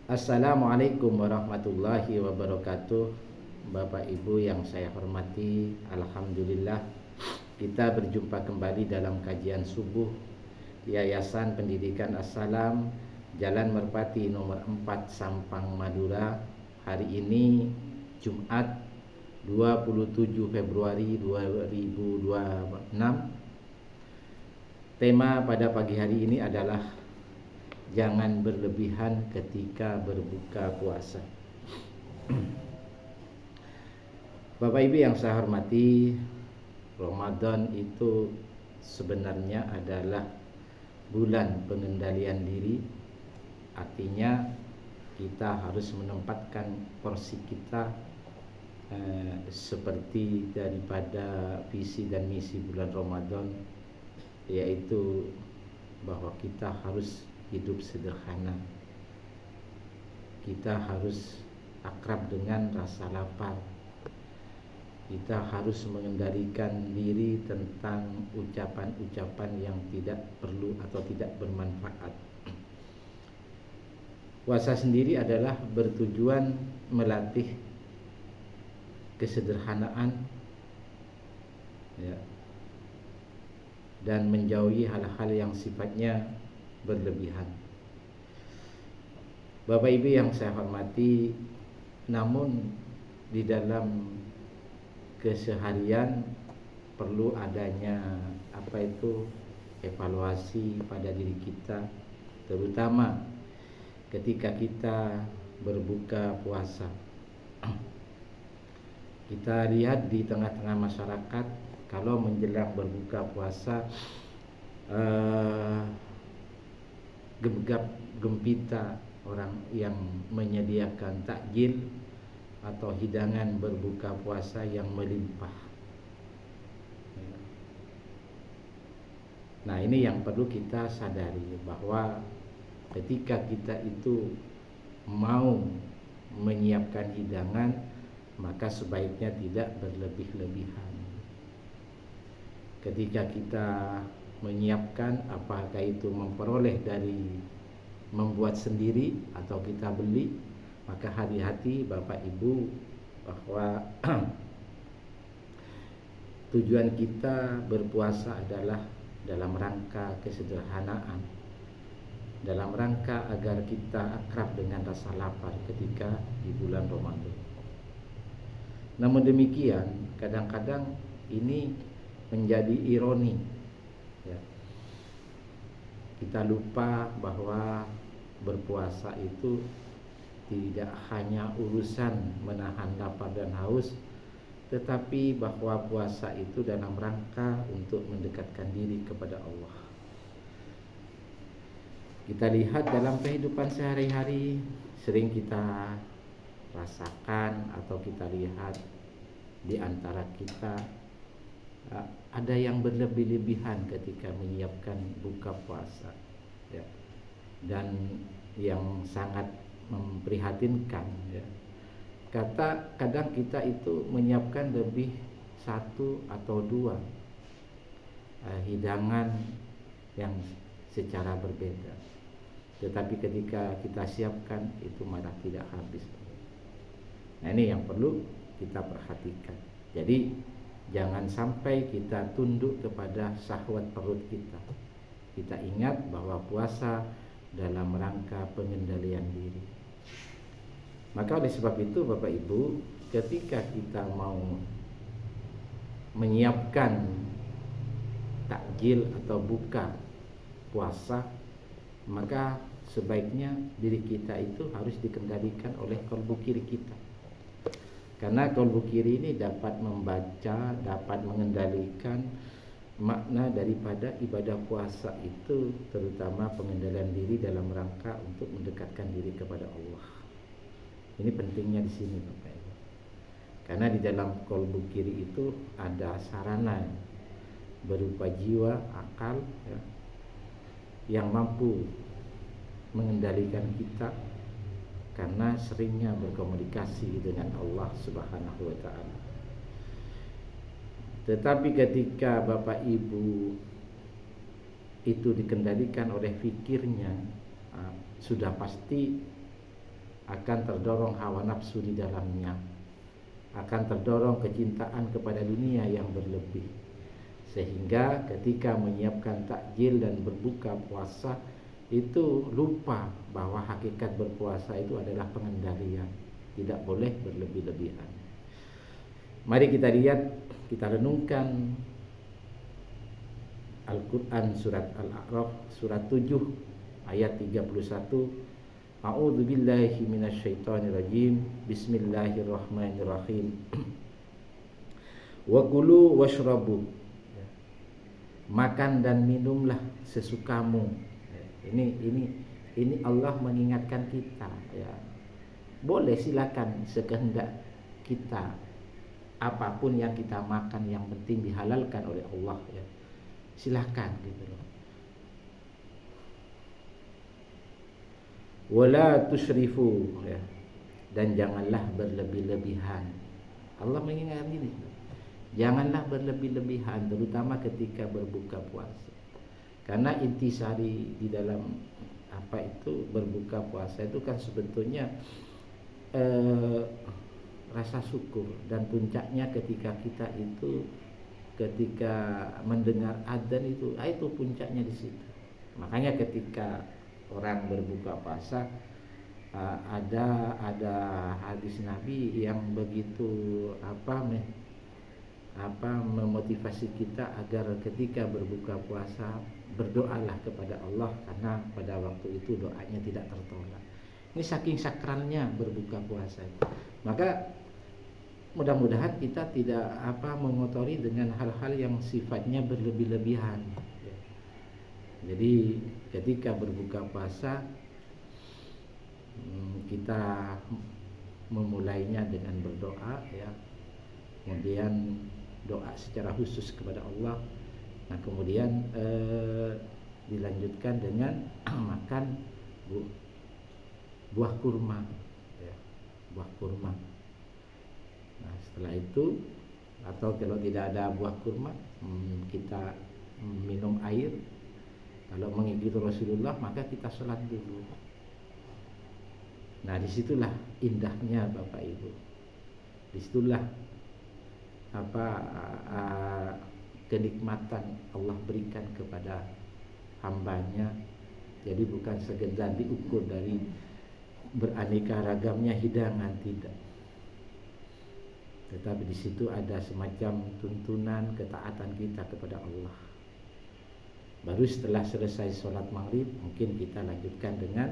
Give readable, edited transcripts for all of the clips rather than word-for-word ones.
Assalamualaikum warahmatullahi wabarakatuh. Bapak Ibu yang saya hormati, alhamdulillah kita berjumpa kembali dalam kajian subuh Yayasan Pendidikan As-Salam, Jalan Merpati nomor 4 Sampang Madura. Hari ini Jumat 27 Februari 2026. Tema pada pagi hari ini adalah jangan berlebihan ketika berbuka puasa. Bapak Ibu yang saya hormati, Ramadan itu sebenarnya adalah bulan pengendalian diri. Artinya kita harus menempatkan porsi kita seperti daripada visi dan misi bulan Ramadan, yaitu bahwa kita harus hidup sederhana. Kita harus akrab dengan rasa lapar. Kita harus mengendalikan diri tentang ucapan-ucapan yang tidak perlu atau tidak bermanfaat. Puasa sendiri adalah bertujuan melatih kesederhanaan, dan menjauhi hal-hal yang sifatnya berlebihan. Bapak Ibu yang saya hormati, namun di dalam keseharian perlu adanya evaluasi pada diri kita, terutama ketika kita berbuka puasa. Kita lihat di tengah-tengah masyarakat, kalau menjelang berbuka puasa gegap gempita orang yang menyediakan takjil atau hidangan berbuka puasa yang melimpah. Nah, ini yang perlu kita sadari, bahwa ketika kita itu mau menyiapkan hidangan, maka sebaiknya tidak berlebih-lebihan. Ketika kita menyiapkan, apakah itu memperoleh dari membuat sendiri atau kita beli, maka hati-hati Bapak Ibu, bahwa tujuan kita berpuasa adalah dalam rangka kesederhanaan, dalam rangka agar kita akrab dengan rasa lapar ketika di bulan Ramadan. Namun demikian, kadang-kadang ini menjadi ironi, kita lupa bahwa berpuasa itu tidak hanya urusan menahan lapar dan haus, tetapi bahwa puasa itu dalam rangka untuk mendekatkan diri kepada Allah. Kita lihat dalam kehidupan sehari-hari, sering kita rasakan atau kita lihat di antara kita ada yang berlebih-lebihan ketika menyiapkan buka puasa, dan yang sangat memprihatinkan, kadang kita itu menyiapkan lebih satu atau dua hidangan yang secara berbeda, tetapi ketika kita siapkan itu malah tidak habis. Nah, ini yang perlu kita perhatikan. Jadi jangan sampai kita tunduk kepada syahwat perut kita. Kita ingat bahwa puasa dalam rangka pengendalian diri. Maka oleh sebab itu Bapak Ibu, ketika kita mau menyiapkan takjil atau buka puasa, maka sebaiknya diri kita itu harus dikendalikan oleh kalbu kiri kita. Karena kalbu kiri ini dapat membaca, dapat mengendalikan makna daripada ibadah puasa itu, terutama pengendalian diri dalam rangka untuk mendekatkan diri kepada Allah. Ini pentingnya di sini Bapak Ibu. Karena di dalam kalbu kiri itu ada sarana berupa jiwa, akal, yang mampu mengendalikan kita, karena seringnya berkomunikasi dengan Allah Subhanahu wa ta'ala. Tetapi ketika Bapak Ibu itu dikendalikan oleh fikirnya, sudah pasti akan terdorong hawa nafsu di dalamnya, akan terdorong kecintaan kepada dunia yang berlebih, sehingga ketika menyiapkan takjil dan berbuka puasa itu lupa bahwa hakikat berpuasa itu adalah pengendalian, tidak boleh berlebih-lebihan. Mari kita lihat, kita renungkan Al-Quran surat Al-A'raf surat 7 ayat 31. A'udzu billahi minasyaitonir rajim. Bismillahirrahmanirrahim. Wa kulu washrabu. Makan dan minumlah sesukamu. Ini Allah mengingatkan kita, ya. Boleh silakan sekehendak kita, apapun yang kita makan yang penting dihalalkan oleh Allah, ya. Silahkan gitu loh. Wala tusrifu, ya. Dan janganlah berlebih-lebihan. Allah mengingatkan ini. Janganlah berlebih-lebihan, terutama ketika berbuka puasa. Karena intisari di dalam berbuka puasa itu kan sebetulnya rasa syukur, dan puncaknya ketika kita itu ketika mendengar adzan itu puncaknya di situ. Makanya ketika orang berbuka puasa ada hadis Nabi yang begitu memotivasi kita agar ketika berbuka puasa berdoalah kepada Allah, karena pada waktu itu doanya tidak tertolak. Ini saking sakralnya berbuka puasa. Maka mudah-mudahan kita tidak mengotori dengan hal-hal yang sifatnya berlebih-lebihan. Jadi ketika berbuka puasa kita memulainya dengan berdoa, ya. Kemudian doa secara khusus kepada Allah. Nah, kemudian dilanjutkan dengan makan buah kurma, ya. Buah kurma. Nah, setelah itu, atau kalau tidak ada buah kurma, kita minum air. Kalau mengikuti Rasulullah, maka kita sholat dulu. Nah, disitulah indahnya Bapak Ibu. Disitulah kenikmatan Allah berikan kepada hambanya. Jadi bukan sekedar diukur dari beraneka ragamnya hidangan, tidak. Tetapi di situ ada semacam tuntunan ketaatan kita kepada Allah. Baru setelah selesai sholat maghrib, mungkin kita lanjutkan dengan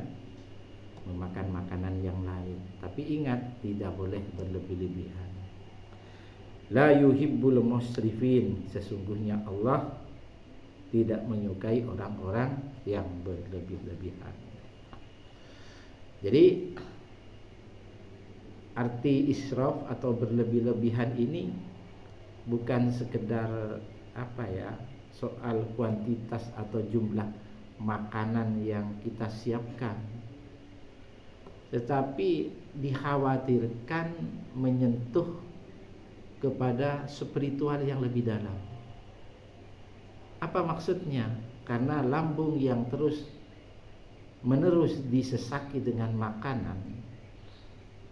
memakan makanan yang lain. Tapi ingat, tidak boleh berlebih-lebihan. La yuhibbul musrifin. Sesungguhnya Allah tidak menyukai orang-orang yang berlebih-lebihan. Jadi arti israf atau berlebih-lebihan ini bukan sekedar soal kuantitas atau jumlah makanan yang kita siapkan, tetapi dikhawatirkan menyentuh kepada spiritual yang lebih dalam. Apa maksudnya? Karena lambung yang terus menerus disesaki dengan makanan,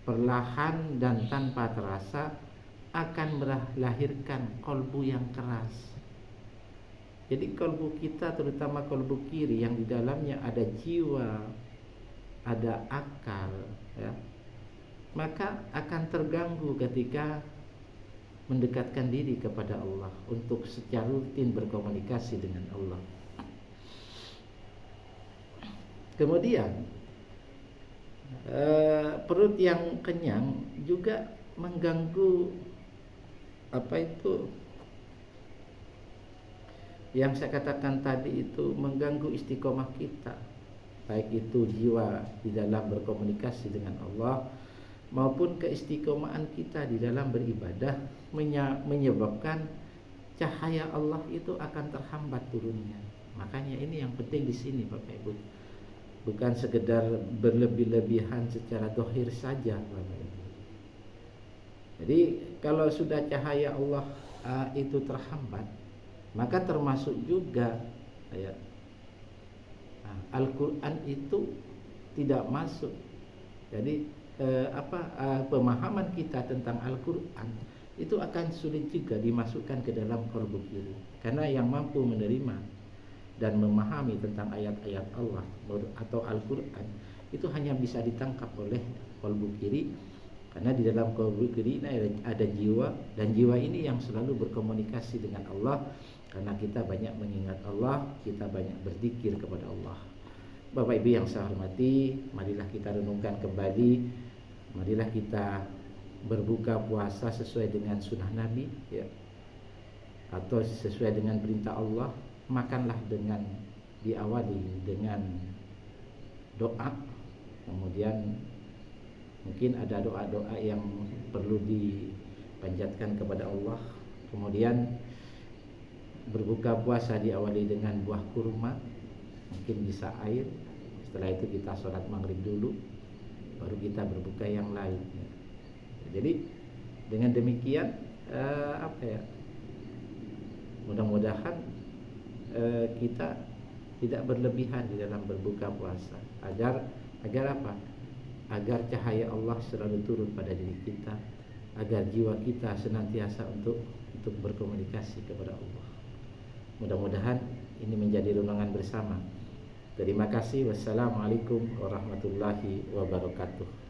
perlahan dan tanpa terasa akan melahirkan kolbu yang keras. Jadi kolbu kita, terutama kolbu kiri yang di dalamnya ada jiwa, ada akal, ya, maka akan terganggu ketika mendekatkan diri kepada Allah untuk secara rutin berkomunikasi dengan Allah. Kemudian perut yang kenyang juga mengganggu yang saya katakan tadi, itu mengganggu istiqomah kita, baik itu jiwa di dalam berkomunikasi dengan Allah maupun keistiqomahan kita di dalam beribadah, menyebabkan cahaya Allah itu akan terhambat turunnya. Makanya ini yang penting di sini Bapak Ibu, bukan sekedar berlebih-lebihan secara dohir saja Bapak Ibu. Jadi kalau sudah cahaya Allah itu terhambat, maka termasuk juga Al-Quran itu tidak masuk Jadi pemahaman kita tentang Al-Quran itu akan sulit juga dimasukkan ke dalam qalbu kiri, karena yang mampu menerima dan memahami tentang ayat-ayat Allah atau Al-Quran itu hanya bisa ditangkap oleh qalbu kiri, karena di dalam qalbu kiri ini ada jiwa, dan jiwa ini yang selalu berkomunikasi dengan Allah, karena kita banyak mengingat Allah, kita banyak berzikir kepada Allah. Bapak Ibu yang saya hormati, marilah kita renungkan kembali, marilah kita berbuka puasa sesuai dengan sunnah Nabi, ya, atau sesuai dengan perintah Allah. Makanlah dengan diawali dengan doa, kemudian mungkin ada doa-doa yang perlu dipanjatkan kepada Allah. Kemudian berbuka puasa diawali dengan buah kurma, mungkin bisa air. Setelah itu kita sholat maghrib dulu, baru kita berbuka yang lain. Jadi dengan demikian mudah-mudahan kita tidak berlebihan di dalam berbuka puasa, agar apa? Agar cahaya Allah selalu turun pada diri kita, agar jiwa kita senantiasa untuk berkomunikasi kepada Allah. Mudah-mudahan ini menjadi renungan bersama. Terima kasih. Wassalamualaikum warahmatullahi wabarakatuh.